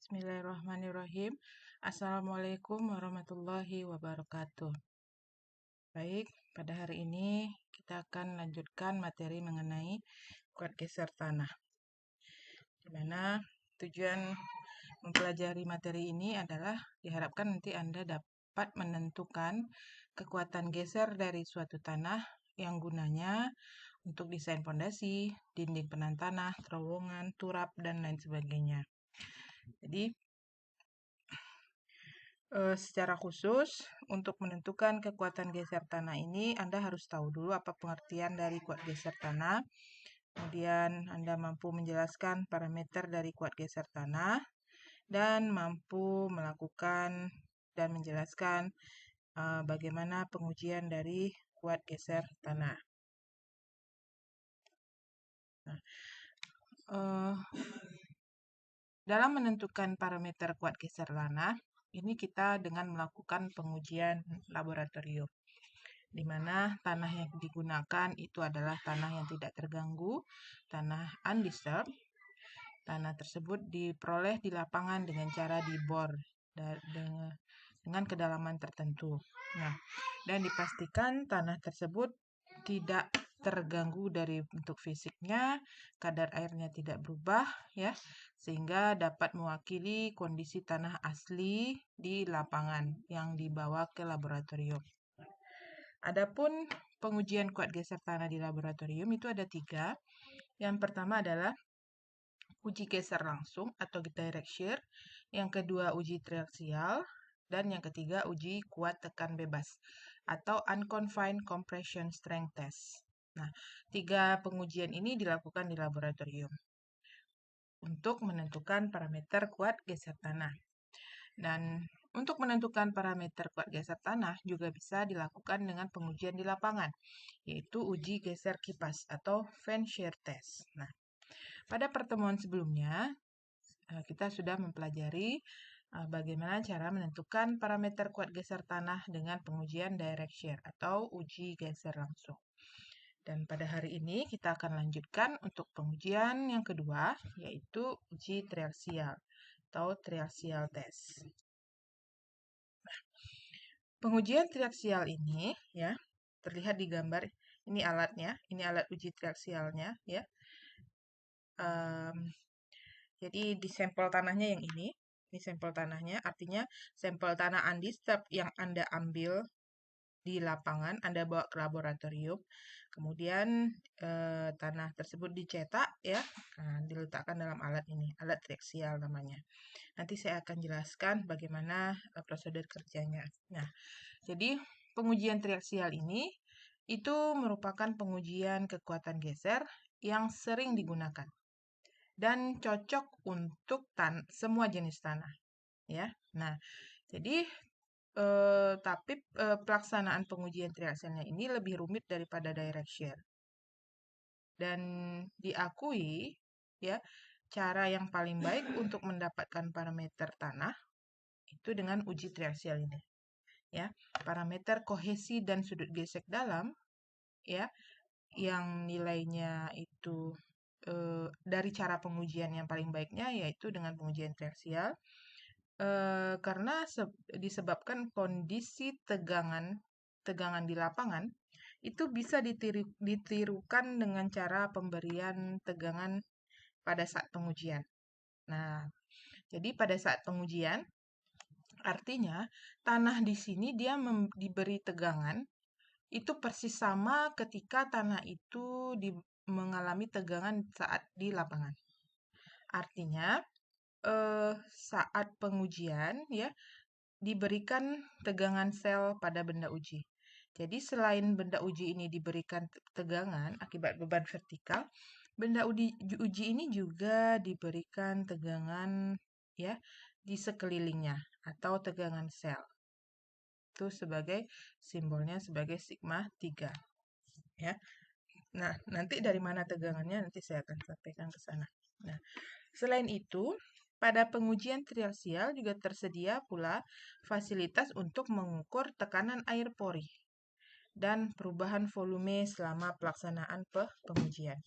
Bismillahirrahmanirrahim. Assalamualaikum warahmatullahi wabarakatuh. Baik, pada hari ini kita akan lanjutkan materi mengenai kuat geser tanah. Di mana tujuan mempelajari materi ini adalah diharapkan nanti Anda dapat menentukan kekuatan geser dari suatu tanah yang gunanya untuk desain fondasi, dinding penahan tanah, terowongan, turap, dan lain sebagainya. Jadi, secara khusus, untuk menentukan kekuatan geser tanah ini, Anda harus tahu dulu apa pengertian dari kuat geser tanah. Kemudian, Anda mampu menjelaskan parameter dari kuat geser tanah, dan mampu melakukan dan menjelaskan bagaimana pengujian dari kuat geser tanah. Nah, dalam menentukan parameter kuat geser tanah, ini kita dengan melakukan pengujian laboratorium, di mana tanah yang digunakan itu adalah tanah yang tidak terganggu, tanah undisturbed. Tanah tersebut diperoleh di lapangan dengan cara dibor dengan kedalaman tertentu. Nah, dan dipastikan tanah tersebut tidak terganggu dari bentuk fisiknya, kadar airnya tidak berubah, ya, sehingga dapat mewakili kondisi tanah asli di lapangan yang dibawa ke laboratorium. Adapun pengujian kuat geser tanah di laboratorium itu ada 3. Yang pertama adalah uji geser langsung atau direct shear, yang kedua uji triaksial, dan yang ketiga uji kuat tekan bebas atau unconfined compression strength test. Nah, 3 pengujian ini dilakukan di laboratorium untuk menentukan parameter kuat geser tanah. Dan untuk menentukan parameter kuat geser tanah juga bisa dilakukan dengan pengujian di lapangan, yaitu uji geser kipas atau fan shear test. Nah, pada pertemuan sebelumnya, kita sudah mempelajari bagaimana cara menentukan parameter kuat geser tanah dengan pengujian direct shear atau uji geser langsung. Dan pada hari ini kita akan lanjutkan untuk pengujian yang kedua, yaitu uji triaksial atau triaksial test. Pengujian triaksial ini, ya, terlihat di gambar. Ini alatnya, ini alat uji triaksialnya, ya. Jadi di sampel tanahnya yang ini sampel tanahnya, artinya sampel tanah undisturbed yang Anda ambil di lapangan, Anda bawa ke laboratorium, kemudian tanah tersebut dicetak, ya, diletakkan dalam alat ini, alat triaksial namanya. Nanti saya akan jelaskan bagaimana prosedur kerjanya. Nah, jadi pengujian triaksial ini itu merupakan pengujian kekuatan geser yang sering digunakan dan cocok untuk semua jenis tanah, ya. Nah, jadi tapi pelaksanaan pengujian triaksialnya ini lebih rumit daripada direct shear. Dan diakui, ya, cara yang paling baik untuk mendapatkan parameter tanah itu dengan uji triaksial ini, ya. Parameter kohesi dan sudut gesek dalam, ya, yang nilainya itu dari cara pengujian yang paling baiknya yaitu dengan pengujian triaksial, karena disebabkan kondisi tegangan di lapangan itu bisa ditirukan dengan cara pemberian tegangan pada saat pengujian. Nah, jadi pada saat pengujian, artinya tanah di sini dia diberi tegangan itu persis sama ketika tanah itu mengalami tegangan saat di lapangan. Artinya, saat pengujian, ya, diberikan tegangan sel pada benda uji. Jadi selain benda uji ini diberikan tegangan akibat beban vertikal, benda uji ini juga diberikan tegangan, ya, di sekelilingnya atau tegangan sel. Itu sebagai simbolnya sebagai sigma 3, ya. Nah, nanti dari mana tegangannya nanti saya akan sampaikan ke sana. Nah, selain itu, pada pengujian triaksial juga tersedia pula fasilitas untuk mengukur tekanan air pori dan perubahan volume selama pelaksanaan pengujian.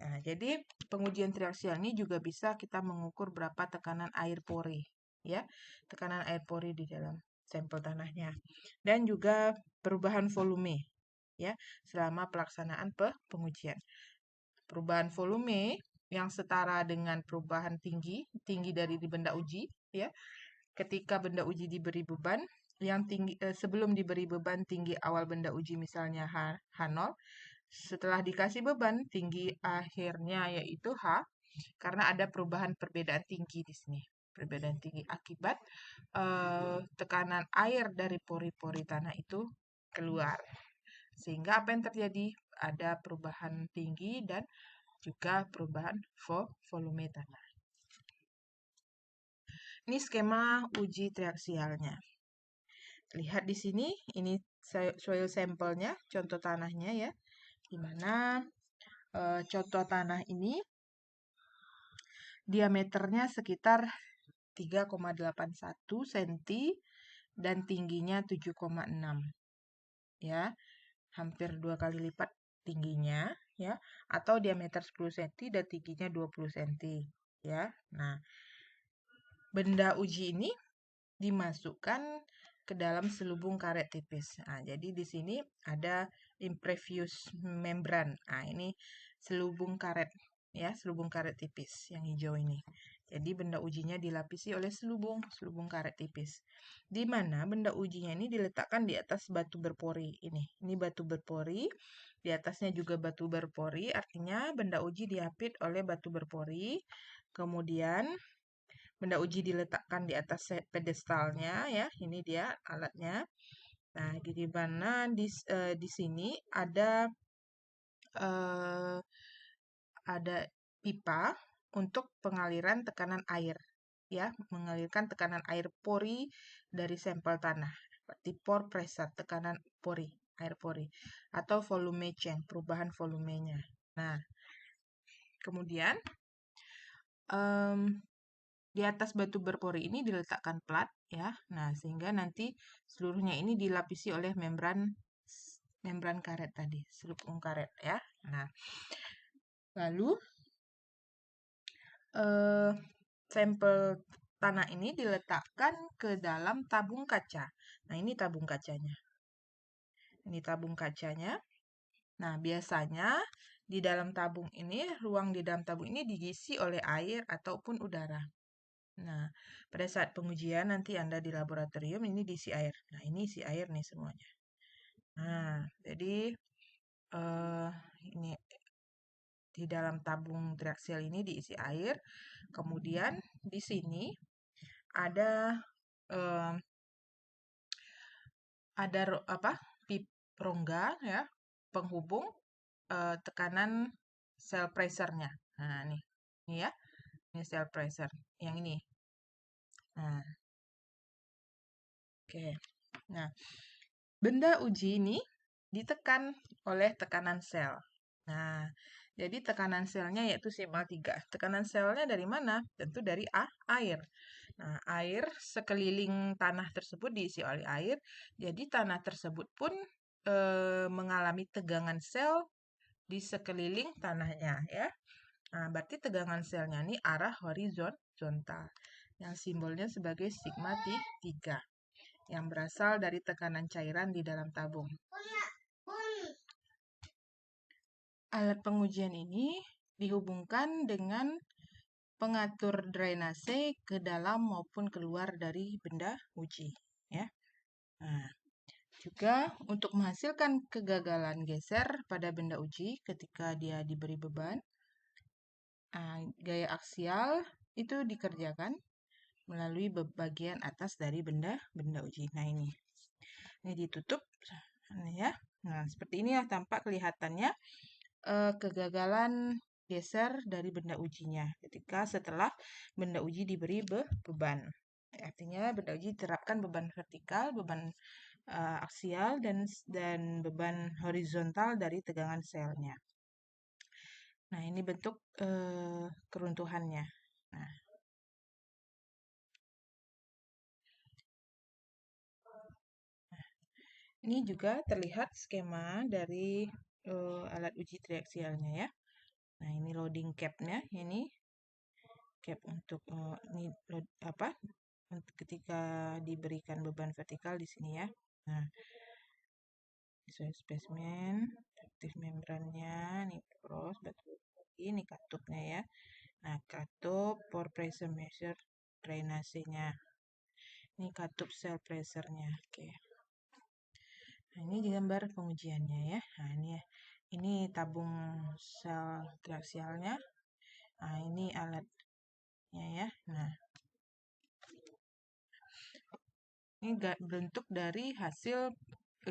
Nah, jadi pengujian triaksial ini juga bisa kita mengukur berapa tekanan air pori, ya, tekanan air pori di dalam sampel tanahnya, dan juga perubahan volume, ya, selama pelaksanaan pengujian. Perubahan volume yang setara dengan perubahan tinggi dari benda uji, ya. Ketika benda uji diberi beban yang tinggi sebelum diberi beban tinggi awal benda uji misalnya H0, setelah dikasih beban tinggi akhirnya yaitu H, karena ada perbedaan tinggi di sini. Perbedaan tinggi akibat tekanan air dari pori-pori tanah itu keluar. Sehingga apa yang terjadi? Ada perubahan tinggi dan juga perubahan volume tanah. Ini skema uji triaksialnya. Lihat di sini, ini soil sampelnya, contoh tanahnya ya, di mana contoh tanah ini diameternya sekitar 3,81 cm dan tingginya 7,6, ya, hampir 2 kali lipat tingginya, ya, atau diameter 10 cm dan tingginya 20 cm, ya. Nah, benda uji ini dimasukkan ke dalam selubung karet tipis. Nah, jadi di sini ada impervious membran. Nah, ini selubung karet, ya, selubung karet tipis yang hijau ini. Jadi benda ujinya dilapisi oleh selubung karet tipis. Di mana benda ujinya ini diletakkan di atas batu berpori ini. Ini batu berpori, di atasnya juga batu berpori, artinya benda uji diapit oleh batu berpori. Kemudian benda uji diletakkan di atas pedestalnya, ya. Ini dia alatnya. Nah, di mana di sini ada pipa untuk pengaliran tekanan air, ya, mengalirkan tekanan air pori dari sampel tanah. Berarti pore pressure, tekanan pori, air pori, atau volume change, perubahan volumenya. Nah, kemudian di atas batu berpori ini diletakkan plat, ya. Nah, sehingga nanti seluruhnya ini dilapisi oleh membran karet tadi, selubung karet, ya. Nah, lalu sampel tanah ini diletakkan ke dalam tabung kaca. Nah, ini tabung kacanya. Ini tabung kacanya. Nah, biasanya di dalam tabung ini, ruang di dalam tabung ini diisi oleh air ataupun udara. Nah, pada saat pengujian nanti Anda di laboratorium ini diisi air. Nah, ini isi air nih semuanya. Nah, jadi ini di dalam tabung triaksial ini diisi air. Kemudian di sini ada rongga, ya, penghubung tekanan cell pressure-nya. Nah, ini ya. Ini cell pressure yang ini. Nah, oke. Nah, benda uji ini ditekan oleh tekanan sel. Nah, jadi tekanan selnya yaitu sigma 3. Tekanan selnya dari mana? Tentu dari air. Nah, air sekeliling tanah tersebut diisi oleh air. Jadi tanah tersebut pun mengalami tegangan sel di sekeliling tanahnya, ya. Nah, berarti tegangan selnya ini arah horizontal. Yang simbolnya sebagai sigma 3. Yang berasal dari tekanan cairan di dalam tabung. Alat pengujian ini dihubungkan dengan pengatur drainase ke dalam maupun keluar dari benda uji, ya. Nah, juga untuk menghasilkan kegagalan geser pada benda uji ketika dia diberi beban, gaya aksial itu dikerjakan melalui bagian atas dari benda uji. Nah, ini ditutup, ya. Nah, seperti ini ya tampak kelihatannya kegagalan geser dari benda ujinya ketika setelah benda uji diberi beban. Artinya benda uji diterapkan beban vertikal, beban aksial, dan beban horizontal dari tegangan selnya. Nah, ini bentuk keruntuhannya. Nah, ini juga terlihat skema dari alat uji triaksialnya, ya. Nah, ini loading cap-nya, ini cap untuk ini untuk ketika diberikan beban vertikal di sini ya. Nah, sesuai spesimen, aktif membrannya, nih cross, batu ini katupnya ya. Nah, katup pore pressure measure drainasenya. Ini katup cell pressure-nya. Oke. Nah, ini gambar pengujiannya ya. Nah, ini ya. Ini tabung sel triaksialnya. Nah, ini alatnya ya. Nah, ini bentuk dari hasil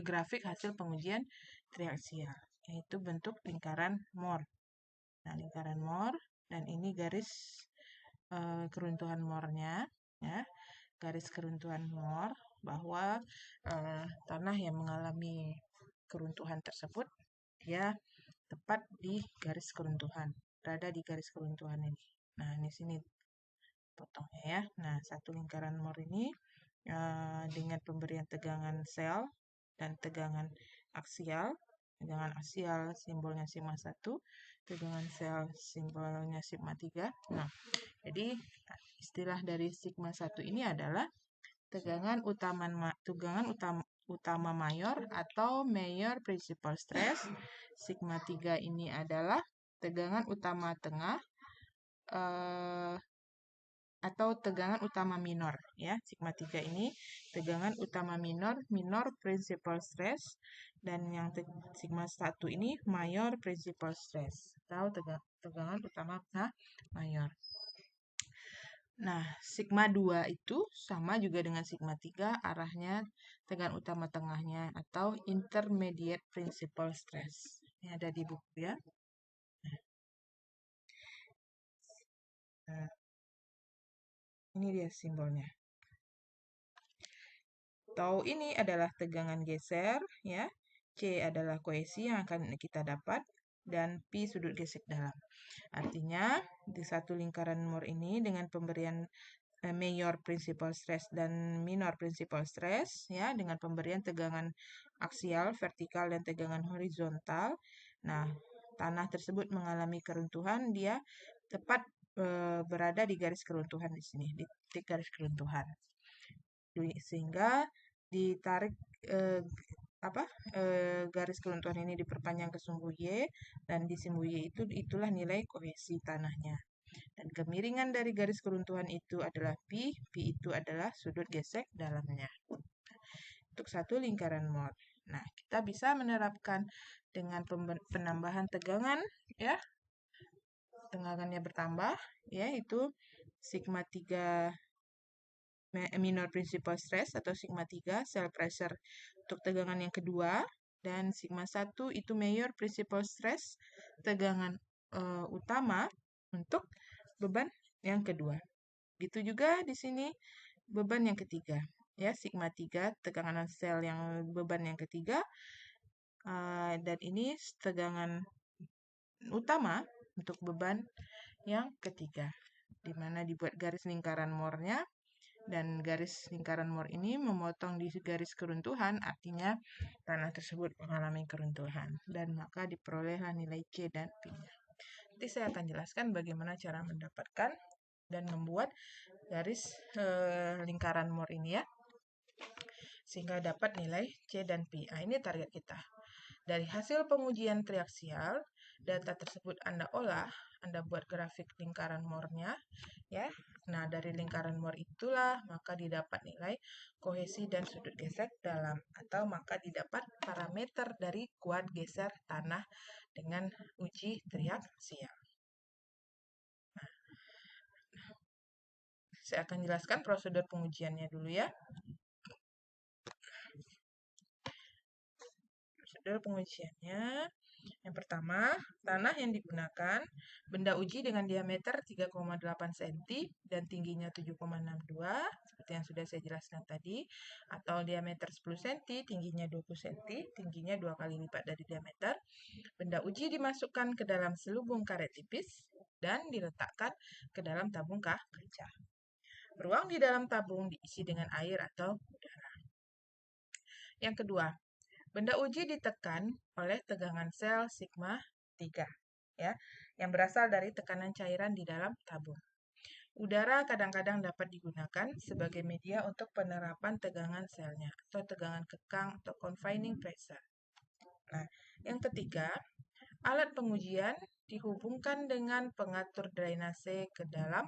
grafik hasil pengujian triaksial, yaitu bentuk lingkaran Mohr. Nah, lingkaran Mohr, dan ini garis keruntuhan Mohr-nya ya. Garis keruntuhan Mohr bahwa tanah yang mengalami keruntuhan tersebut dia tepat di garis keruntuhan, berada di garis keruntuhan ini. Nah, di sini potongnya ya. Nah, satu lingkaran Mohr ini dengan pemberian tegangan sel dan tegangan aksial. Tegangan aksial simbolnya sigma 1, tegangan sel simbolnya sigma 3. Nah, jadi istilah dari sigma 1 ini adalah tegangan utama mayor atau mayor principal stress. Sigma 3 ini adalah tegangan utama tengah atau tegangan utama minor ya. Sigma 3 ini tegangan utama minor principal stress, dan yang sigma 1 ini mayor principal stress atau tegangan utama mayor. Nah, sigma 2 itu sama juga dengan sigma 3, arahnya tegangan utama tengahnya atau intermediate principal stress. Ini ada di buku ya. Nah, ini dia simbolnya. Tau ini adalah tegangan geser ya. C adalah kohesi yang akan kita dapat, dan P sudut gesek dalam. Artinya di satu lingkaran Mohr ini dengan pemberian mayor principal stress dan minor principal stress ya, dengan pemberian tegangan aksial, vertikal, dan tegangan horizontal. Nah, tanah tersebut mengalami keruntuhan, dia tepat berada di garis keruntuhan di sini, di titik garis keruntuhan. Sehingga ditarik garis keruntuhan ini diperpanjang ke sumbu Y, dan di sumbu Y itulah nilai kohesi tanahnya. Dan kemiringan dari garis keruntuhan itu adalah P itu adalah sudut gesek dalamnya. Untuk satu lingkaran Mohr. Nah, kita bisa menerapkan dengan penambahan tegangan ya. Tegangannya bertambah yaitu sigma 3 minor principal stress atau sigma 3 cell pressure untuk tegangan yang kedua, dan sigma 1 itu mayor principal stress tegangan utama untuk beban yang kedua. Gitu juga di sini beban yang ketiga ya, sigma 3 tegangan sel yang beban yang ketiga, dan ini tegangan utama untuk beban yang ketiga, di mana dibuat garis lingkaran Mohr-nya, dan garis lingkaran Mohr ini memotong di garis keruntuhan, artinya tanah tersebut mengalami keruntuhan, dan maka diperolehlah nilai C dan P-nya. Nanti saya akan jelaskan bagaimana cara mendapatkan dan membuat garis lingkaran Mohr ini ya, sehingga dapat nilai C dan P. Nah, ini target kita. Dari hasil pengujian triaksial, data tersebut Anda olah, Anda buat grafik lingkaran Mohr-nya ya. Nah, dari lingkaran Mohr itulah maka didapat nilai kohesi dan sudut gesek dalam, atau maka didapat parameter dari kuat geser tanah dengan uji triaksial. Nah, saya akan jelaskan prosedur pengujiannya dulu ya. Prosedur pengujiannya, yang pertama, tanah yang digunakan, benda uji dengan diameter 3,8 cm dan tingginya 7,62, seperti yang sudah saya jelaskan tadi, atau diameter 10 cm, tingginya 20 cm, tingginya 2 kali lipat dari diameter. Benda uji dimasukkan ke dalam selubung karet tipis dan diletakkan ke dalam tabung kaca. Ruang di dalam tabung diisi dengan air atau udara. Yang kedua, benda uji ditekan oleh tegangan sel sigma 3. ya, yang berasal dari tekanan cairan di dalam tabung. Udara kadang-kadang dapat digunakan sebagai media untuk penerapan tegangan selnya atau tegangan kekang atau confining pressure. Nah, yang ketiga, alat pengujian dihubungkan dengan pengatur drainase ke dalam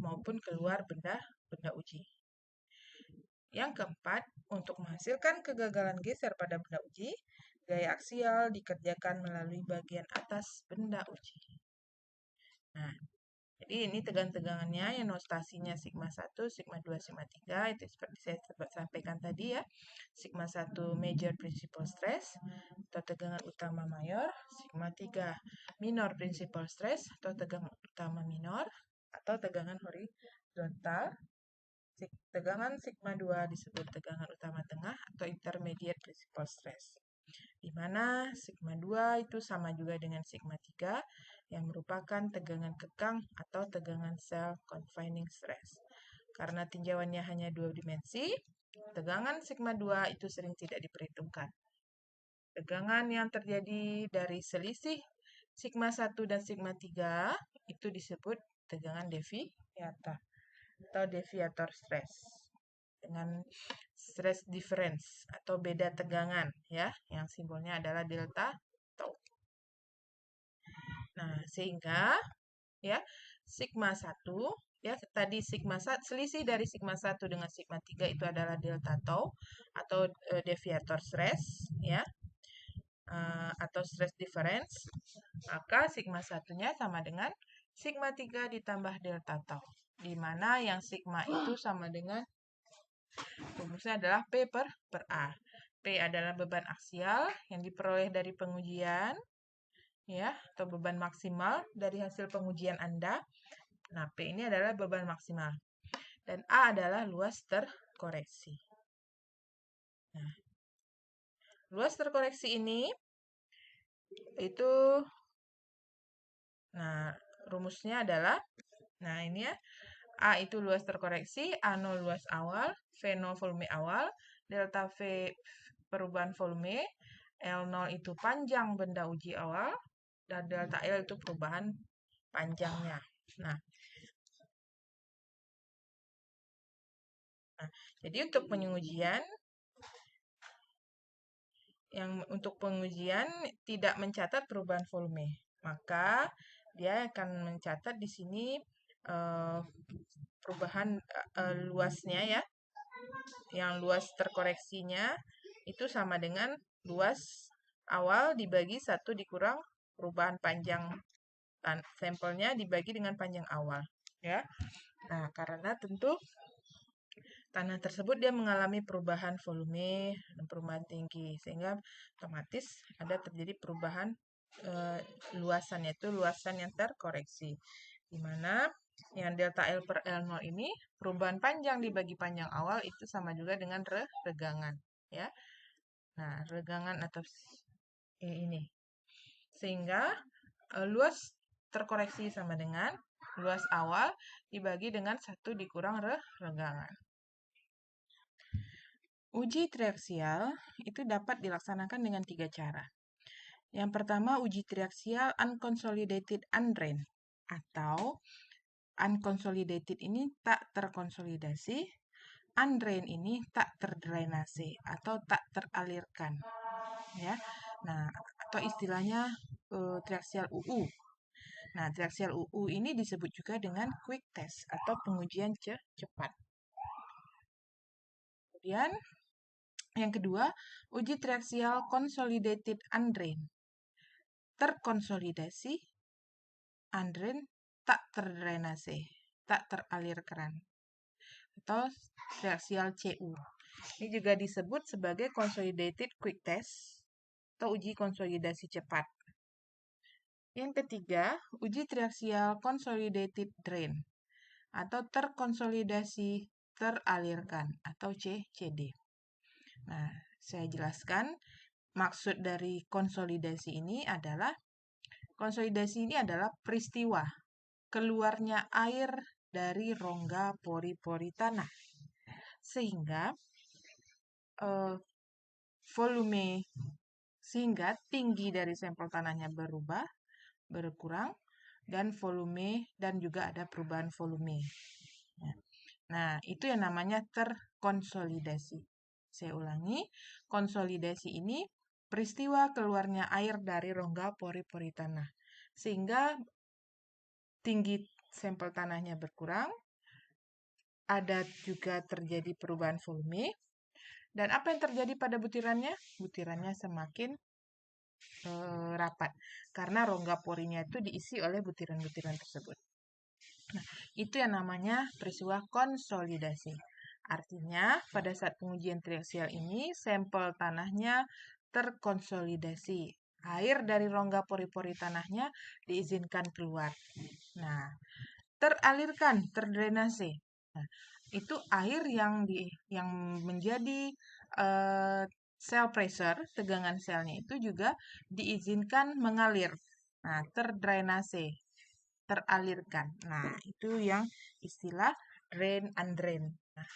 maupun keluar benda uji. Yang keempat, untuk menghasilkan kegagalan geser pada benda uji, gaya aksial dikerjakan melalui bagian atas benda uji. Nah, jadi ini tegangan-tegangannya yang notasinya sigma 1, sigma 2, sigma 3, itu seperti saya sampaikan tadi ya. Sigma 1 major principal stress atau tegangan utama mayor, sigma 3 minor principal stress atau tegangan utama minor atau tegangan horizontal. Tegangan sigma 2 disebut tegangan utama tengah atau intermediate principal stress. Di mana sigma 2 itu sama juga dengan sigma 3 yang merupakan tegangan kekang atau tegangan cell confining stress. Karena tinjauannya hanya 2 dimensi, tegangan sigma 2 itu sering tidak diperhitungkan. Tegangan yang terjadi dari selisih sigma 1 dan sigma 3 itu disebut tegangan deviator atau deviator stress dengan stress difference atau beda tegangan ya, yang simbolnya adalah delta tau. Nah, sehingga ya sigma 1 ya tadi sigma 1 selisih dari sigma 1 dengan sigma 3 itu adalah delta tau atau deviator stress ya. Atau stress difference, maka sigma 1-nya sama dengan sigma 3 ditambah delta tau, di mana yang sigma itu sama dengan rumusnya adalah P per A. P adalah beban aksial yang diperoleh dari pengujian, ya, atau beban maksimal dari hasil pengujian Anda. Nah, P ini adalah beban maksimal. Dan A adalah luas terkoreksi. Nah, luas terkoreksi ini itu, nah, rumusnya adalah, nah ini ya, A itu luas terkoreksi, A0 luas awal, V0 volume awal, delta V perubahan volume, L0 itu panjang benda uji awal, dan delta L itu perubahan panjangnya. Nah, jadi untuk pengujian, untuk pengujian tidak mencatat perubahan volume, maka dia akan mencatat di sini perubahan luasnya ya, yang luas terkoreksinya itu sama dengan luas awal dibagi 1 dikurang perubahan panjang sampelnya dibagi dengan panjang awal ya. Nah, karena tentu tanah tersebut dia mengalami perubahan volume dan perubahan tinggi sehingga otomatis ada terjadi perubahan luasan, yaitu luasan yang terkoreksi, di mana yang delta L per L0 ini perubahan panjang dibagi panjang awal itu sama juga dengan regangan ya. Nah, regangan atau ini sehingga luas terkoreksi sama dengan luas awal dibagi dengan 1 dikurang regangan. Uji triaksial itu dapat dilaksanakan dengan 3 cara. Yang pertama, uji triaksial unconsolidated undrained atau unconsolidated ini tak terkonsolidasi, undrained ini tak terdrainase atau tak teralirkan. Ya. Nah, atau istilahnya triaksial UU. Nah, triaksial UU ini disebut juga dengan quick test atau pengujian cepat. Kemudian yang kedua, uji triaksial consolidated undrained. Terkonsolidasi, undrained, tak terdrainase, tak teralirkan. Atau triaksial CU. Ini juga disebut sebagai consolidated quick test atau uji konsolidasi cepat. Yang ketiga, uji triaksial consolidated drain atau terkonsolidasi teralirkan atau CD. Nah, saya jelaskan maksud dari konsolidasi ini adalah peristiwa keluarnya air dari rongga pori-pori tanah sehingga volume sehingga tinggi dari sampel tanahnya berubah, berkurang, dan volume, dan juga ada perubahan volume. Nah, itu yang namanya terkonsolidasi. Saya ulangi, konsolidasi ini peristiwa keluarnya air dari rongga pori-pori tanah. Sehingga tinggi sampel tanahnya berkurang, ada juga terjadi perubahan volume, dan apa yang terjadi pada butirannya? Butirannya semakin rapat, karena rongga porinya itu diisi oleh butiran-butiran tersebut. Nah, itu yang namanya peristiwa konsolidasi. Artinya, pada saat pengujian triaksial ini, sampel tanahnya terkonsolidasi. Air dari rongga pori-pori tanahnya diizinkan keluar. Nah, teralirkan, terdrainase. Nah, itu air yang menjadi cell pressure, tegangan selnya itu juga diizinkan mengalir. Nah, terdrainase, teralirkan. Nah, itu yang istilah drain undrain. Nah,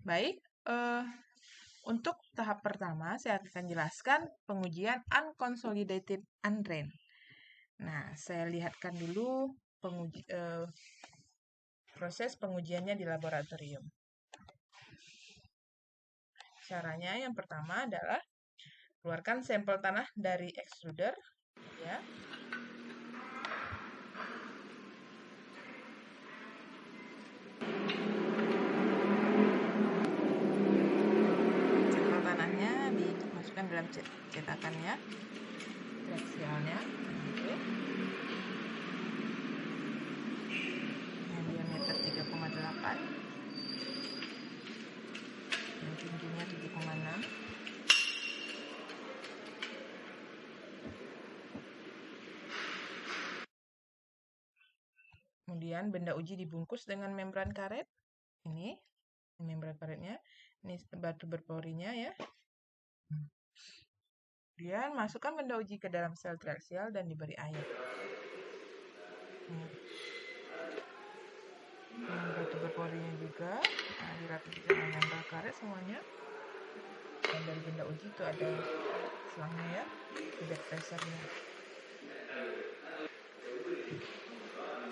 baik, untuk tahap pertama saya akan jelaskan pengujian unconsolidated undrain. Nah, saya lihatkan dulu proses pengujiannya di laboratorium. Caranya yang pertama adalah keluarkan sampel tanah dari extruder, ya. Sampel tanahnya dimasukkan dalam cetakannya, triaksialnya. Yang diameter 3,8, yang tingginya 7,6. Kemudian benda uji dibungkus dengan membran karet. Ini membran karetnya. Ini batu berporinya, ya. Kemudian masukkan benda uji ke dalam sel triaksial dan diberi air. Batu berporinya juga dirapikan dengan membran karet semuanya. Dan dari benda uji itu ada selangnya, ya, feedback pressure-nya.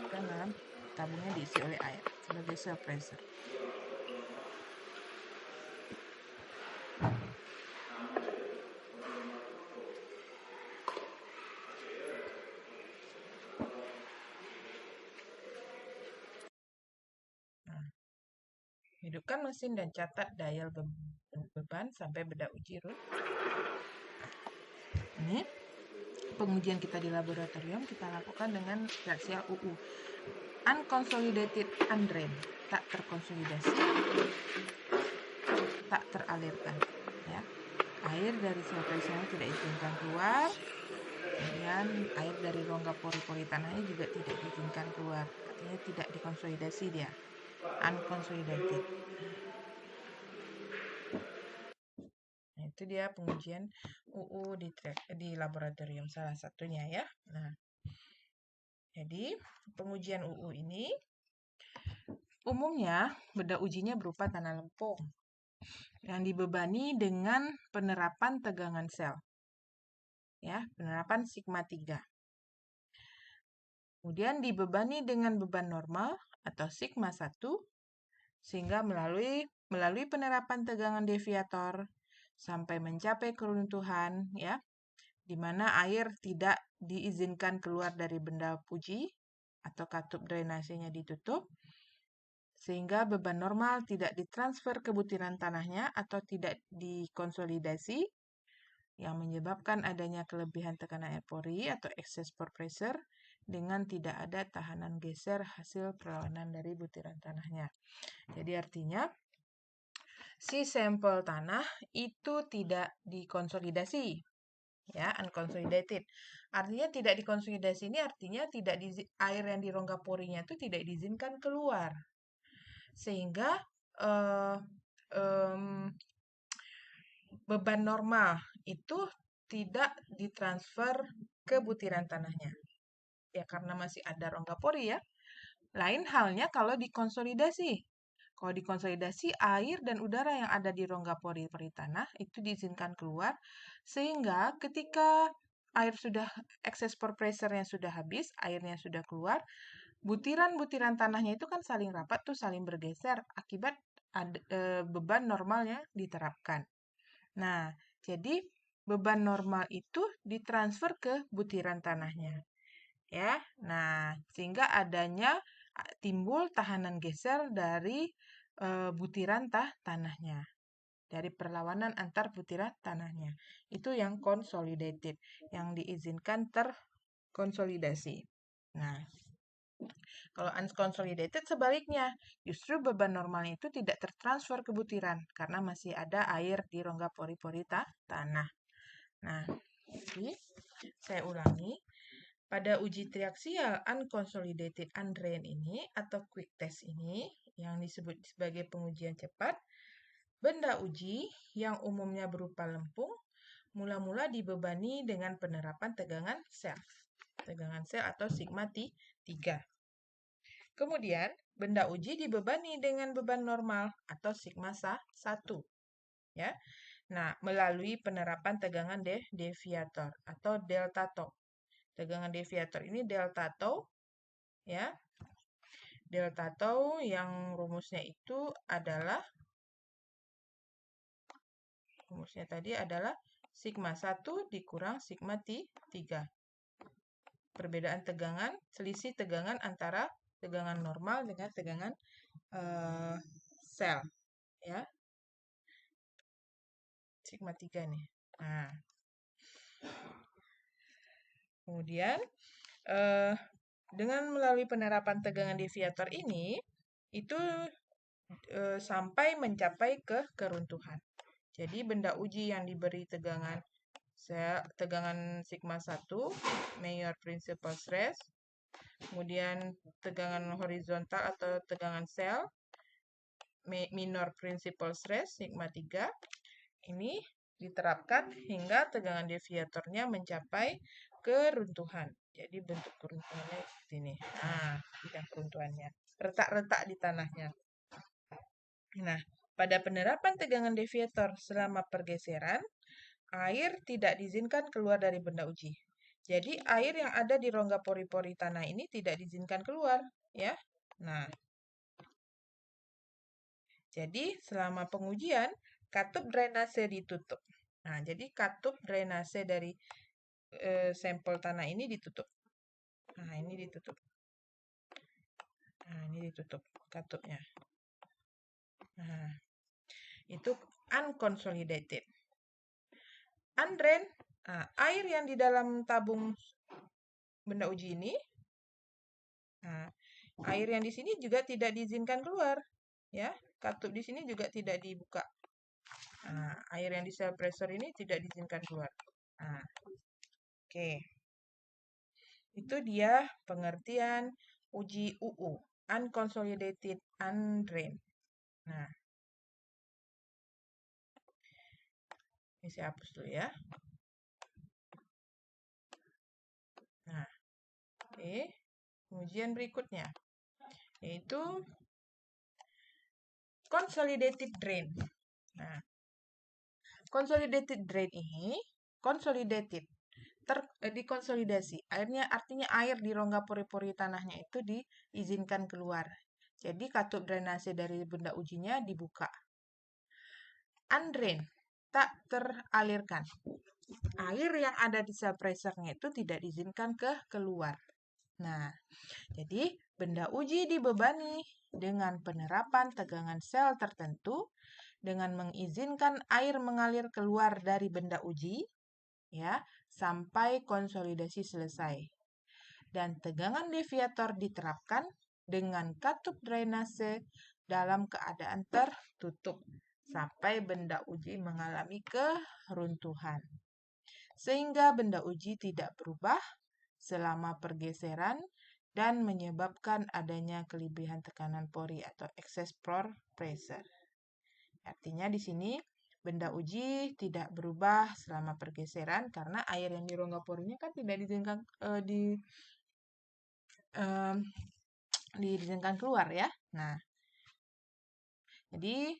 Dan dalam tabungnya diisi oleh air sebagai cell pressure. Hidupkan mesin dan catat dial beban sampai benda uji root. Ini pengujian kita di laboratorium kita lakukan dengan triaksial UU, unconsolidated undrain, tak terkonsolidasi, tak teralirkan, ya. Air dari sel pressure tidak diizinkan keluar, kemudian air dari rongga pori-pori tanahnya juga tidak diizinkan keluar, artinya tidak dikonsolidasi dia, unconsolidated. Nah, itu dia pengujian UU di laboratorium salah satunya, ya. Nah, jadi pengujian UU ini umumnya benda ujinya berupa tanah lempung yang dibebani dengan penerapan tegangan sel, ya, penerapan sigma 3. Kemudian dibebani dengan beban normal atau sigma 1 sehingga melalui penerapan tegangan deviator sampai mencapai keruntuhan, ya, di mana air tidak diizinkan keluar dari benda uji atau katup drainasenya ditutup, sehingga beban normal tidak ditransfer ke butiran tanahnya atau tidak dikonsolidasi, yang menyebabkan adanya kelebihan tekanan air pori atau excess pore pressure dengan tidak ada tahanan geser hasil perlawanan dari butiran tanahnya. Jadi artinya si sampel tanah itu tidak dikonsolidasi, ya, unconsolidated. Artinya tidak dikonsolidasi ini artinya air yang di rongga porinya itu tidak diizinkan keluar. Sehingga beban normal itu tidak ditransfer ke butiran tanahnya. Ya, karena masih ada rongga pori, ya. Lain halnya kalau dikonsolidasi. Kalau dikonsolidasi, air dan udara yang ada di rongga pori tanah itu diizinkan keluar, sehingga ketika excess pore pressure-nya sudah habis, airnya sudah keluar, butiran-butiran tanahnya itu kan saling rapat tuh, saling bergeser akibat beban normalnya diterapkan. Nah, jadi beban normal itu ditransfer ke butiran tanahnya. Ya. Nah, sehingga timbul tahanan geser dari butiran tanahnya. Dari perlawanan antar butiran tanahnya. Itu yang consolidated, yang diizinkan terkonsolidasi. Nah, kalau unconsolidated sebaliknya, justru beban normalnya itu tidak tertransfer ke butiran karena masih ada air di rongga pori-pori tanah. Nah, jadi saya ulangi. Pada uji triaksial unconsolidated undrained ini atau quick test ini yang disebut sebagai pengujian cepat, benda uji yang umumnya berupa lempung mula-mula dibebani dengan penerapan tegangan sel. Tegangan sel atau sigma 3. Kemudian, benda uji dibebani dengan beban normal atau sigma 1. Ya. Nah, melalui penerapan tegangan deviator atau delta tau. Tegangan deviator ini delta tau, ya. Delta tau yang rumusnya tadi adalah sigma 1 dikurang sigma 3. Perbedaan tegangan, selisih tegangan antara tegangan normal dengan tegangan sel, ya. Sigma 3 nih. Nah, kemudian dengan melalui penerapan tegangan deviator ini, itu sampai mencapai ke keruntuhan. Jadi benda uji yang diberi tegangan sigma 1, Mayer principal stress, kemudian tegangan horizontal atau tegangan sel, minor principal stress, sigma 3, ini diterapkan hingga tegangan deviatornya mencapai keruntuhan. Jadi bentuk keruntuhannya seperti ini. Nah, bidang keruntuhannya. Retak-retak di tanahnya. Nah, pada penerapan tegangan deviator selama pergeseran, air tidak diizinkan keluar dari benda uji. Jadi, air yang ada di rongga pori-pori tanah ini tidak diizinkan keluar, ya. Nah, jadi selama pengujian, katup drainase ditutup. Nah, jadi katup drainase dari sampel tanah ini ditutup. Nah, ini ditutup. Nah, ini ditutup katupnya. Nah, itu unconsolidated. Undrained, air yang di dalam tabung benda uji ini, air yang di sini juga tidak diizinkan keluar, ya. Katup di sini juga tidak dibuka. Air yang di cell pressure ini tidak diizinkan keluar. Oke. Itu dia pengertian uji UU, unconsolidated undrained. Nah, ini saya hapus dulu ya. Nah, oke. Pengujian berikutnya yaitu consolidated drain. Nah, consolidated drain ini dikonsolidasi. Airnya artinya air di rongga pori-pori tanahnya itu diizinkan keluar. Jadi katup drainase dari benda ujinya dibuka. Undrained, tak teralirkan. Air yang ada di cell pressure-nya itu tidak diizinkan keluar. Nah, jadi benda uji dibebani dengan penerapan tegangan sel tertentu dengan mengizinkan air mengalir keluar dari benda uji, ya, sampai konsolidasi selesai. Dan tegangan deviator diterapkan dengan katup drainase dalam keadaan tertutup sampai benda uji mengalami keruntuhan. Sehingga benda uji tidak berubah selama pergeseran dan menyebabkan adanya kelebihan tekanan pori atau excess pore pressure. Artinya di sini benda uji tidak berubah selama pergeseran karena air yang di rongga porinya kan tidak diizinkan diizinkan keluar ya. Nah, jadi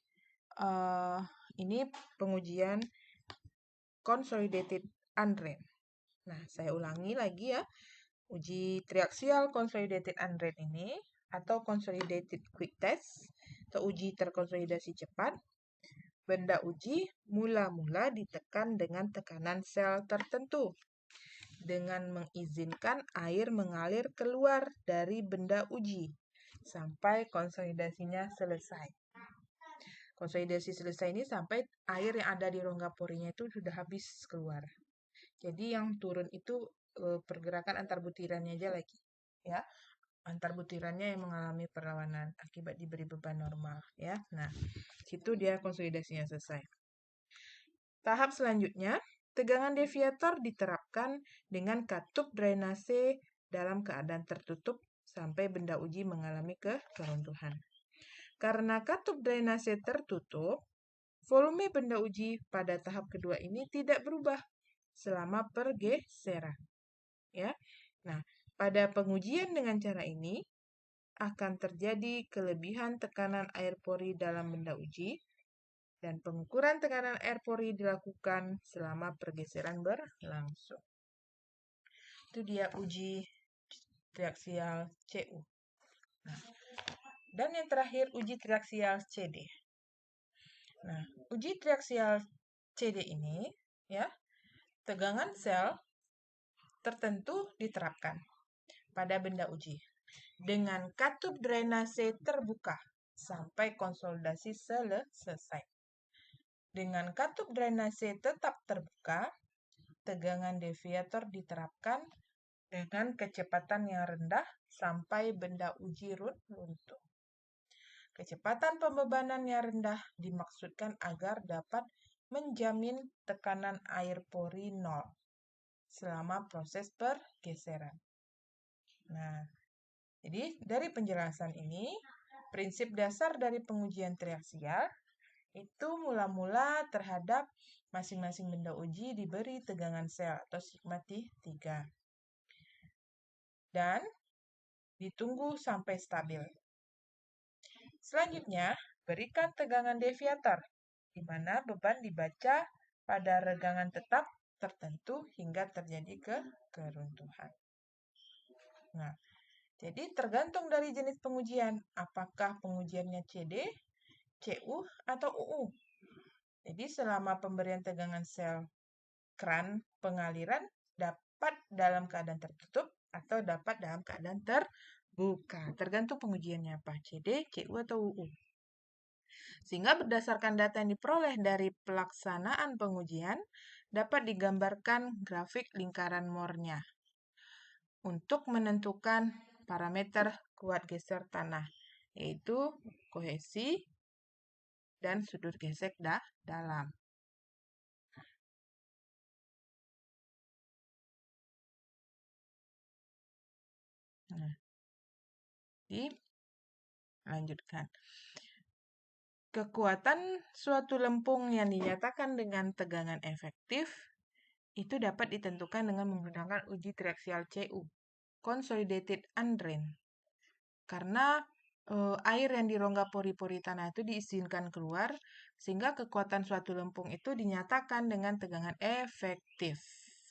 ini pengujian consolidated undrained. Nah, saya ulangi lagi ya. Uji triaksial consolidated undrained ini atau consolidated quick test atau uji terkonsolidasi cepat, benda uji mula-mula ditekan dengan tekanan sel tertentu dengan mengizinkan air mengalir keluar dari benda uji sampai konsolidasinya selesai. Konsolidasi selesai ini sampai air yang ada di rongga porinya itu sudah habis keluar. Jadi yang turun itu pergerakan antar butirannya aja lagi, ya. Antar butirannya yang mengalami perlawanan akibat diberi beban normal, ya. Nah, situ dia konsolidasinya selesai. Tahap selanjutnya, tegangan deviator diterapkan dengan katup drainase dalam keadaan tertutup sampai benda uji mengalami keruntuhan. Karena katup drainase tertutup, volume benda uji pada tahap kedua ini tidak berubah selama pergeseran. Ya. Nah, pada pengujian dengan cara ini akan terjadi kelebihan tekanan air pori dalam benda uji dan pengukuran tekanan air pori dilakukan selama pergeseran berlangsung. Itu dia uji triaksial CU. Nah, dan yang terakhir uji triaksial CD. Nah, uji triaksial CD ini ya, tegangan sel tertentu diterapkan pada benda uji dengan katup drainase terbuka sampai konsolidasi selesai. Dengan katup drainase tetap terbuka, tegangan deviator diterapkan dengan kecepatan yang rendah sampai benda uji runtuh. Kecepatan pembebanan yang rendah dimaksudkan agar dapat menjamin tekanan air pori nol selama proses pergeseran. Nah, jadi dari penjelasan ini, prinsip dasar dari pengujian triaksial itu mula-mula terhadap masing-masing benda uji diberi tegangan sel atau sigma T3. Dan ditunggu sampai stabil. Selanjutnya, berikan tegangan deviator, di mana beban dibaca pada regangan tetap tertentu hingga terjadi keruntuhan. Nah, jadi tergantung dari jenis pengujian, apakah pengujiannya CD, CU, atau UU. Jadi selama pemberian tegangan sel keran pengaliran dapat dalam keadaan tertutup atau dapat dalam keadaan terbuka. Tergantung pengujiannya apa, CD, CU, atau UU. Sehingga berdasarkan data yang diperoleh dari pelaksanaan pengujian, dapat digambarkan grafik lingkaran Moore-nya untuk menentukan parameter kuat geser tanah, yaitu kohesi dan sudut gesek dalam. Nah, dilanjutkan. Kekuatan suatu lempung yang dinyatakan dengan tegangan efektif itu dapat ditentukan dengan menggunakan uji triaksial CU, consolidated undrained. Karena air yang di rongga pori-pori tanah itu diizinkan keluar, sehingga kekuatan suatu lempung itu dinyatakan dengan tegangan efektif.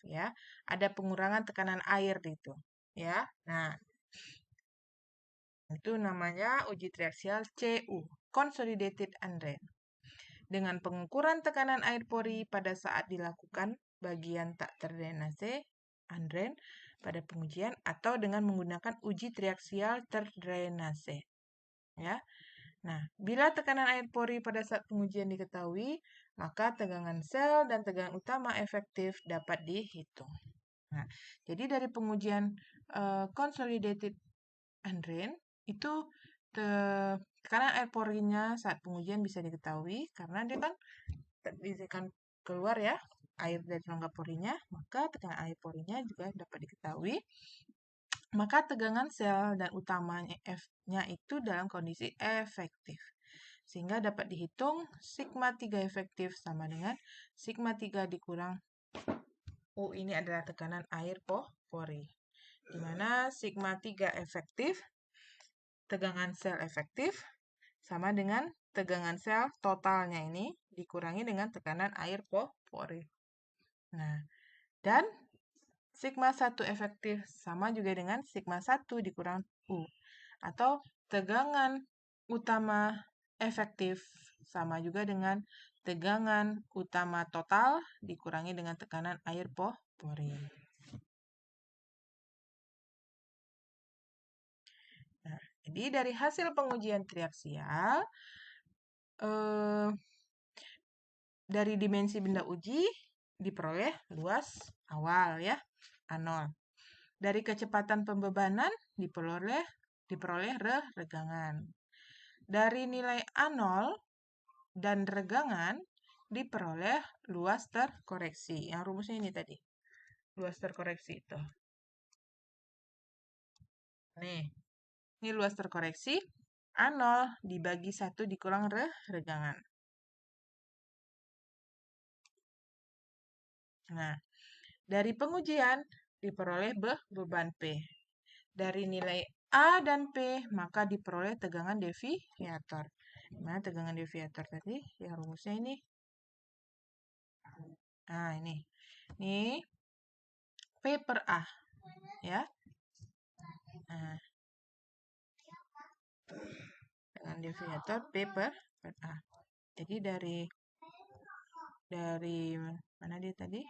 Ya, ada pengurangan tekanan air itu. Ya, nah itu namanya uji triaksial CU, consolidated undrained. Dengan pengukuran tekanan air pori pada saat dilakukan bagian tak terdrainase, undrained, pada pengujian atau dengan menggunakan uji triaksial terdrainase. Ya. Nah, bila tekanan air pori pada saat pengujian diketahui, maka tegangan sel dan tegangan utama efektif dapat dihitung. Nah, jadi dari pengujian consolidated undrained itu tekanan air porinya saat pengujian bisa diketahui karena dia kan diizinkan keluar ya air dari rongga porinya, maka tekanan air porinya juga dapat diketahui. Maka tegangan sel dan utamanya F-nya itu dalam kondisi efektif. Sehingga dapat dihitung sigma 3 efektif sama dengan sigma 3 dikurang U ini adalah tekanan air pori. Di mana sigma 3 efektif, tegangan sel efektif, sama dengan tegangan sel totalnya ini dikurangi dengan tekanan air pori. Nah, dan sigma 1 efektif sama juga dengan sigma 1 dikurang U. Atau tegangan utama efektif sama juga dengan tegangan utama total dikurangi dengan tekanan air pori. Nah, jadi dari hasil pengujian triaksial, dari dimensi benda uji diperoleh luas awal ya, A0. Dari kecepatan pembebanan diperoleh regangan. Dari nilai A0 dan regangan diperoleh luas terkoreksi. Yang rumusnya ini tadi. Luas terkoreksi itu. Nih, ini luas terkoreksi A0 dibagi 1 dikurang regangan. Nah, dari pengujian diperoleh beban P. Dari nilai A dan P, maka diperoleh tegangan deviator. Mana tegangan deviator tadi? Ya, rumusnya ini. Nah, ini. Ini P per A. Ya. Nah, tegangan deviator P per A. Jadi dari mana dia tadi?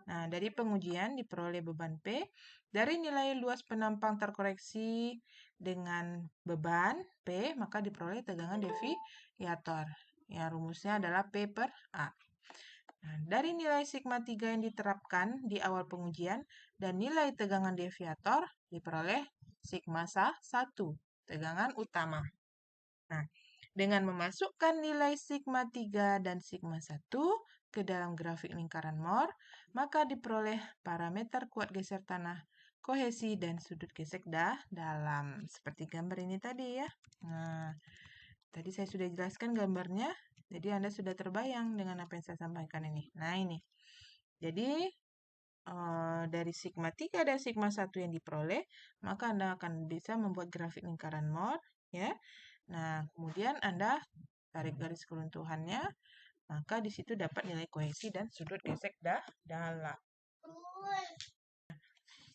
Nah, dari pengujian diperoleh beban P. Dari nilai luas penampang terkoreksi dengan beban P, maka diperoleh tegangan deviator. Ya, rumusnya adalah P per A. Nah, dari nilai sigma 3 yang diterapkan di awal pengujian dan nilai tegangan deviator diperoleh sigma 1, tegangan utama. Nah, dengan memasukkan nilai sigma 3 dan sigma 1 ke dalam grafik lingkaran Mohr, maka diperoleh parameter kuat geser tanah, kohesi, dan sudut gesek dalam. Seperti gambar ini tadi ya. Nah, tadi saya sudah jelaskan gambarnya, jadi Anda sudah terbayang dengan apa yang saya sampaikan ini. Nah, ini. Jadi, dari sigma 3 dan sigma 1 yang diperoleh, maka Anda akan bisa membuat grafik lingkaran Mohr, ya. Nah, kemudian Anda tarik garis keruntuhannya, maka di situ dapat nilai kohesi dan sudut gesek dalam.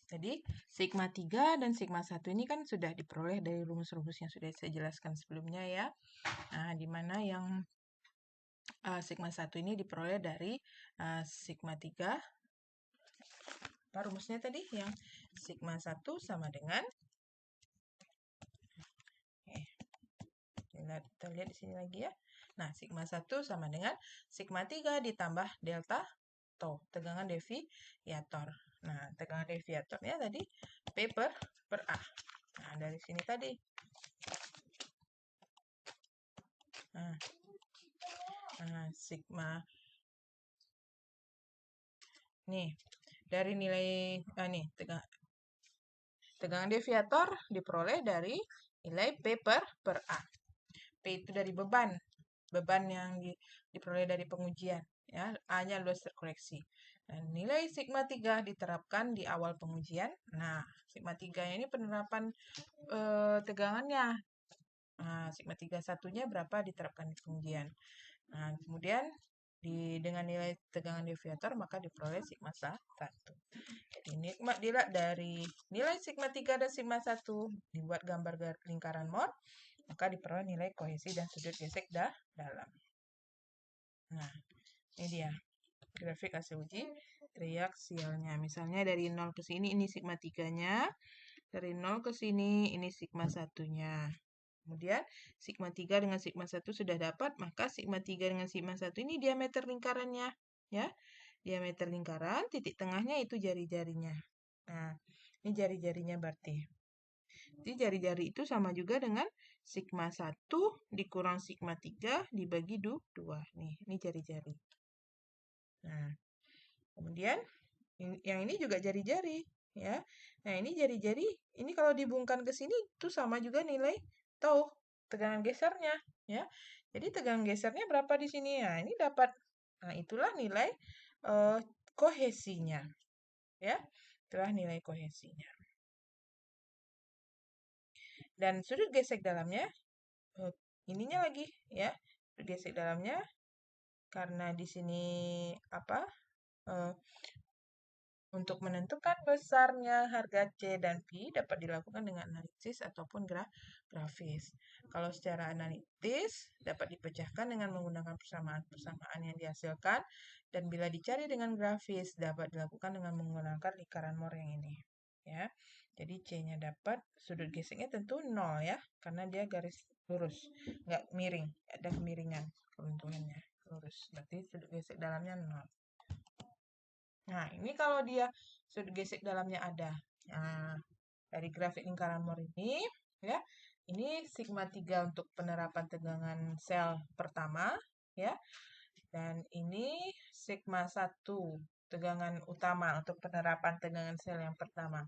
Jadi, sigma 3 dan sigma 1 ini kan sudah diperoleh dari rumus-rumus yang sudah saya jelaskan sebelumnya ya. Nah, di mana yang sigma 1 ini diperoleh dari sigma 3. Apa rumusnya tadi? Yang sigma 1 sama dengan kita lihat di sini lagi ya. Nah, sigma 1 sama dengan sigma 3 ditambah delta tau, tegangan deviator. Nah, tegangan deviatornya tadi P per A. Nah, dari sini tadi. Nah, sigma. Nih, dari nilai, nih, tegangan deviator diperoleh dari nilai P per A. P itu dari beban yang diperoleh dari pengujian. Ya, A-nya luas terkoreksi. Dan nilai sigma 3 diterapkan di awal pengujian. Nah, sigma 3 ini penerapan tegangannya. Nah, sigma 3 satunya berapa diterapkan di pengujian. Nah, kemudian dengan nilai tegangan deviator maka diperoleh sigma 1. Jadi dilihat dari nilai sigma 3 dan sigma 1 dibuat gambar lingkaran Mohr, maka diperoleh nilai kohesi dan sudut gesek dalam. Nah, ini dia grafik hasil uji triaksialnya. Misalnya dari 0 ke sini ini sigma 3-nya, dari 0 ke sini ini sigma 1-nya. Kemudian sigma 3 dengan sigma 1 sudah dapat, maka sigma 3 dengan sigma 1 ini diameter lingkarannya, ya. Diameter lingkaran, titik tengahnya itu jari-jarinya. Nah, ini jari-jarinya berarti. Jadi jari-jari itu sama juga dengan sigma 1 dikurang sigma 3 dibagi 2. Nih, ini jari-jari. Nah, kemudian yang ini juga jari-jari, ya. Nah, ini jari-jari, ini kalau dibungkan ke sini itu sama juga nilai tau tegangan gesernya, ya. Jadi tegangan gesernya berapa di sini? Nah, ini dapat. Nah, itulah nilai kohesinya, ya. Itulah nilai kohesinya. Dan sudut gesek dalamnya, ininya lagi, ya. Sudut gesek dalamnya, karena di sini apa? Untuk menentukan besarnya harga C dan P dapat dilakukan dengan analisis ataupun grafis. Kalau secara analitis dapat dipecahkan dengan menggunakan persamaan-persamaan yang dihasilkan, dan bila dicari dengan grafis dapat dilakukan dengan menggunakan lingkaran Moore yang ini. Ya, jadi C-nya dapat, sudut geseknya tentu 0 ya, karena dia garis lurus, nggak miring, ada kemiringan keruntuhannya, lurus. Berarti sudut gesek dalamnya 0. Nah, ini kalau dia sudut gesek dalamnya ada. Nah, dari grafik lingkaran Moore ini, ya, ini sigma 3 untuk penerapan tegangan sel pertama, ya. Dan ini sigma 1 tegangan utama untuk penerapan tegangan sel yang pertama.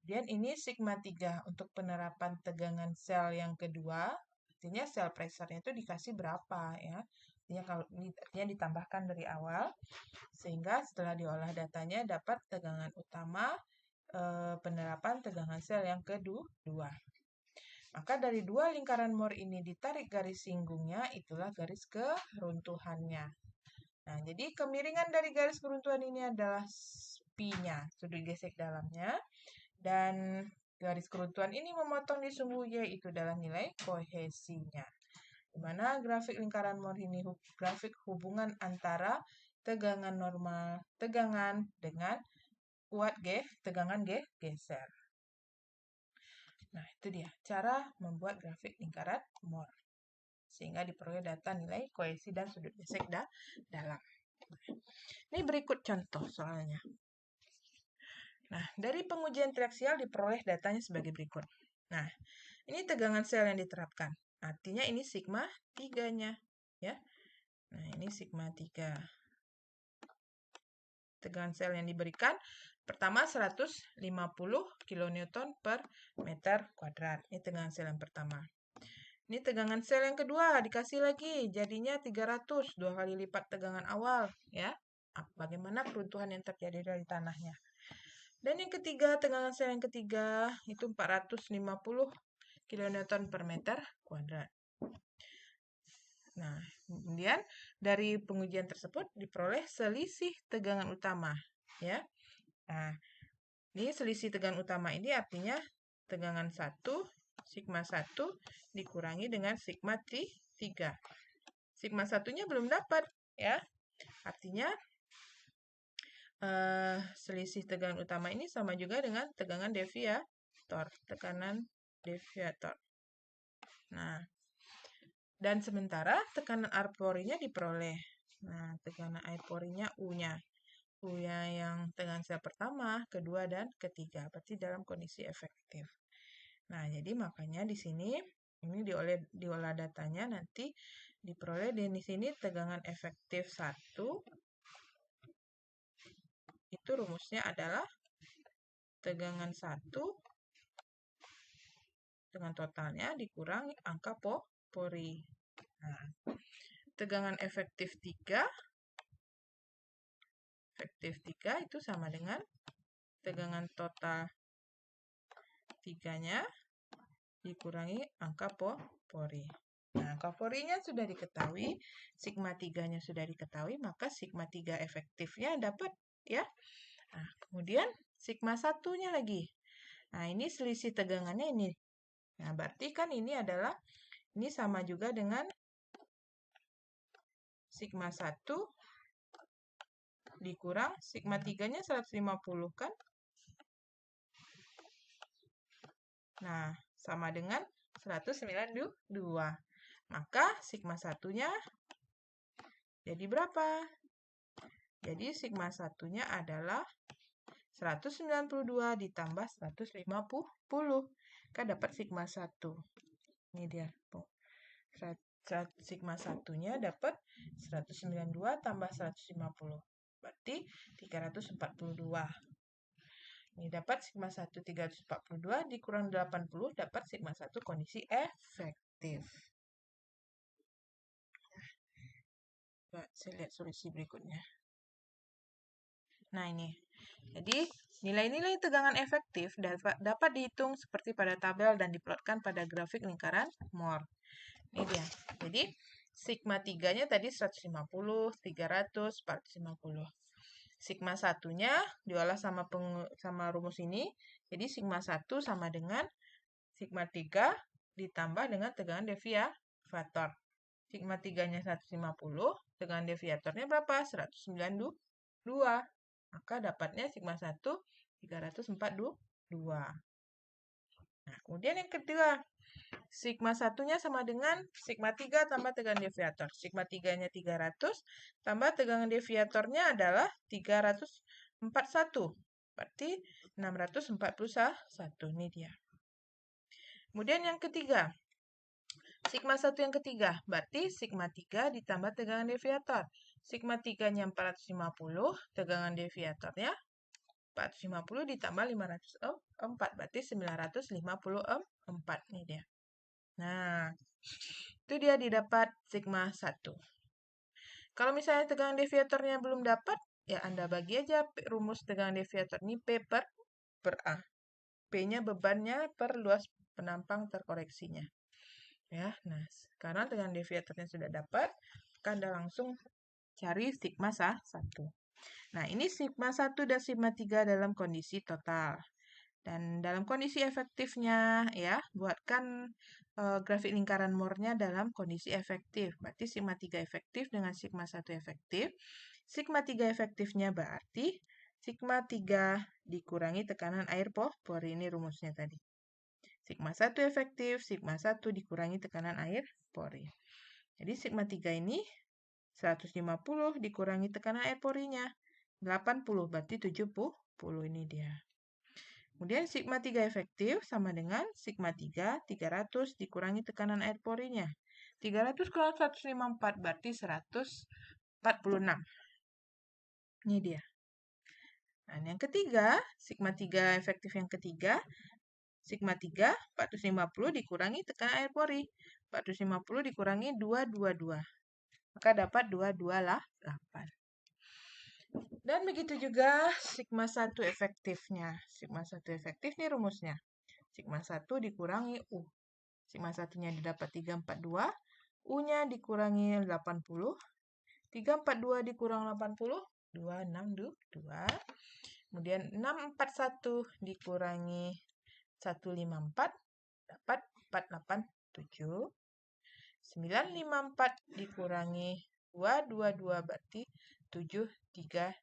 Kemudian ini sigma 3 untuk penerapan tegangan sel yang kedua. Artinya sel pressure-nya itu dikasih berapa ya. Artinya ditambahkan dari awal, sehingga setelah diolah datanya dapat tegangan utama penerapan tegangan sel yang kedua. Maka dari dua lingkaran Moore ini ditarik garis singgungnya, itulah garis keruntuhannya. Nah, jadi kemiringan dari garis keruntuhan ini adalah P-nya, sudut gesek dalamnya. Dan garis keruntuhan ini memotong di sumbu Y, itu adalah nilai kohesinya. Di mana grafik lingkaran Moore ini grafik hubungan antara tegangan normal, tegangan dengan kuat tegangan geser. Nah, itu dia cara membuat grafik lingkaran Moore, sehingga diperoleh data nilai kohesi dan sudut gesek dalam. Ini berikut contoh soalnya. Nah, dari pengujian triaksial diperoleh datanya sebagai berikut. Nah, ini tegangan sel yang diterapkan. Artinya ini sigma 3-nya, ya. Nah, ini sigma 3. Tegangan sel yang diberikan pertama 150 kN per meter kuadrat. Ini tegangan sel yang pertama. Ini tegangan sel yang kedua dikasih lagi, jadinya 300, 2 kali lipat tegangan awal, ya. Bagaimana keruntuhan yang terjadi dari tanahnya. Dan yang ketiga, tegangan sel yang ketiga itu 450 kN per meter kuadrat. Nah, kemudian dari pengujian tersebut diperoleh selisih tegangan utama, ya. Nah, ini selisih tegangan utama ini artinya tegangan 1, sigma 1 dikurangi dengan sigma 3. Sigma 1-nya belum dapat, ya. Artinya selisih tegangan utama ini sama juga dengan tegangan deviator, tekanan deviator. Nah, dan sementara tekanan air porinya diperoleh. Nah, tekanan air porinya U-nya. U-nya yang tegangan sel pertama, kedua, dan ketiga. Berarti dalam kondisi efektif. Nah, jadi makanya di sini ini diolah datanya nanti diperoleh di sini tegangan efektif 1. Itu rumusnya adalah tegangan 1 dengan totalnya dikurangi angka pori. Nah, tegangan efektif 3 itu sama dengan tegangan total 3-nya dikurangi angka pori. Nah, angka porinya sudah diketahui, sigma 3-nya sudah diketahui, maka sigma 3 efektifnya dapat, ya. Nah, kemudian sigma 1-nya lagi. Nah, ini selisih tegangannya ini. Nah, berarti kan ini sama juga dengan sigma 1 dikurang sigma 3-nya 150 kan? Nah, sama dengan 192. Maka sigma 1-nya jadi berapa? Jadi sigma 1-nya adalah 192 ditambah 150. Kan dapat sigma 1. Ini dia. Sigma 1-nya dapat 192 tambah 150. Berarti 342. Ini dapat sigma 1 342 dikurang 80 dapat sigma 1 kondisi efektif. Nah, saya lihat solusi berikutnya. Nah, ini. Jadi, nilai-nilai tegangan efektif dapat dihitung seperti pada tabel dan diplotkan pada grafik lingkaran Moore. Ini dia. Jadi, sigma 3-nya tadi 150, 300, 450. Sigma satunya diolah sama rumus ini. Jadi sigma 1 sama dengan sigma 3 ditambah dengan tegangan deviator. Sigma 3-nya 150, tegangan deviatornya berapa? 192. Maka dapatnya sigma 1 342. Nah, kemudian yang kedua, sigma satunya sama dengan sigma 3 tambah tegangan deviator. Sigma 3-nya 300 tambah tegangan deviatornya adalah 341. Berarti 641. Ini dia. Kemudian yang ketiga, sigma 1 yang ketiga. Berarti sigma 3 ditambah tegangan deviator. Sigma 3-nya 450, tegangan deviatornya 450 ditambah 504. Berarti 954. Ini dia. Nah, itu dia didapat sigma 1. Kalau misalnya tegangan deviatornya belum dapat, ya Anda bagi aja rumus tegangan deviator ini P per A. P-nya bebannya per luas penampang terkoreksinya. Ya, nah sekarang tegangan deviatornya sudah dapat, Anda langsung cari sigma 1. Nah, ini sigma 1 dan sigma 3 dalam kondisi total. Dan dalam kondisi efektifnya, ya, buatkan grafik lingkaran Moore-nya dalam kondisi efektif. Berarti sigma 3 efektif dengan sigma 1 efektif. Sigma 3 efektifnya berarti sigma 3 dikurangi tekanan air pori. Ini rumusnya tadi. Sigma 1 efektif, sigma 1 dikurangi tekanan air pori. Jadi sigma 3 ini 150 dikurangi tekanan air porinya. 80, berarti 70. Ini dia. Kemudian sigma 3 efektif sama dengan sigma 3, 300 dikurangi tekanan air porinya. 300 kurang 154 berarti 146. Ini dia. Nah, yang ketiga, sigma 3 efektif yang ketiga, sigma 3, 450 dikurangi tekanan air pori. 450 dikurangi 222. Maka dapat 228. Dan begitu juga sigma 1 efektifnya. Sigma 1 efektif nih rumusnya. Sigma 1 dikurangi U. Sigma 1-nya didapat 342. U-nya dikurangi 80. 342 dikurang 80, 262. Kemudian 641 dikurangi 154, dapat 487. 954 dikurangi 222 berarti 732.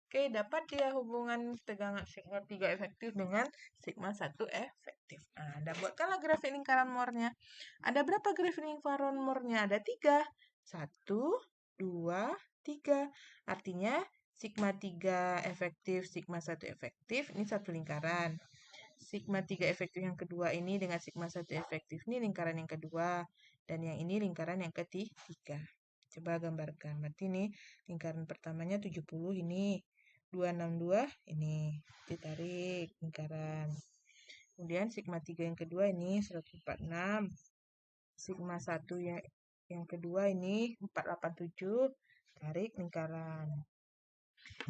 Oke, dapat ya hubungan tegangan sigma 3 efektif dengan sigma 1 efektif. Nah, Anda buatkanlah grafik lingkaran Moore-nya. Ada berapa grafik lingkaran Moore-nya? Ada 3. 1, 2, 3. Artinya sigma 3 efektif, sigma 1 efektif, ini satu lingkaran. Sigma 3 efektif yang kedua ini dengan sigma 1 efektif ini lingkaran yang kedua. Dan yang ini lingkaran yang ketiga. Coba gambarkan. Berarti ini lingkaran pertamanya 70 ini. 262 ini. Ditarik lingkaran. Kemudian sigma 3 yang kedua ini 146. Sigma 1 yang kedua ini 487. Tarik lingkaran.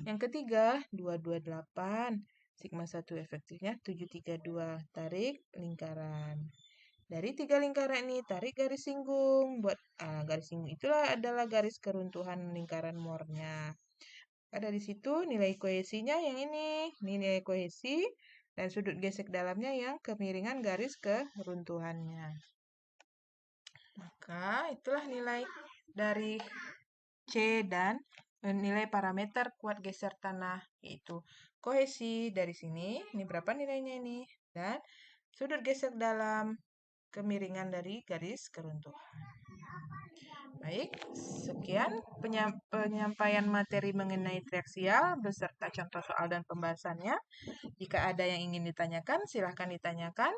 Yang ketiga 228. Sigma 1 efektifnya 732. Tarik lingkaran. Dari 3 lingkaran ini, tarik garis singgung. Buat garis singgung itulah adalah garis keruntuhan lingkaran Moore-nya. Dari situ nilai kohesinya yang ini. Ini nilai kohesi. Dan sudut gesek dalamnya yang kemiringan garis keruntuhannya. Maka itulah nilai dari C dan nilai parameter kuat geser tanah, yaitu kohesi dari sini, ini berapa nilainya ini, dan sudut gesek dalam kemiringan dari garis keruntuhan. Baik, sekian penyampaian materi mengenai triaksial beserta contoh soal dan pembahasannya. Jika ada yang ingin ditanyakan, silahkan ditanyakan.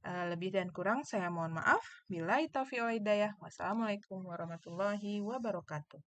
Lebih dan kurang saya mohon maaf. Billahi taufiq wal hidayah. Wassalamualaikum warahmatullahi wabarakatuh.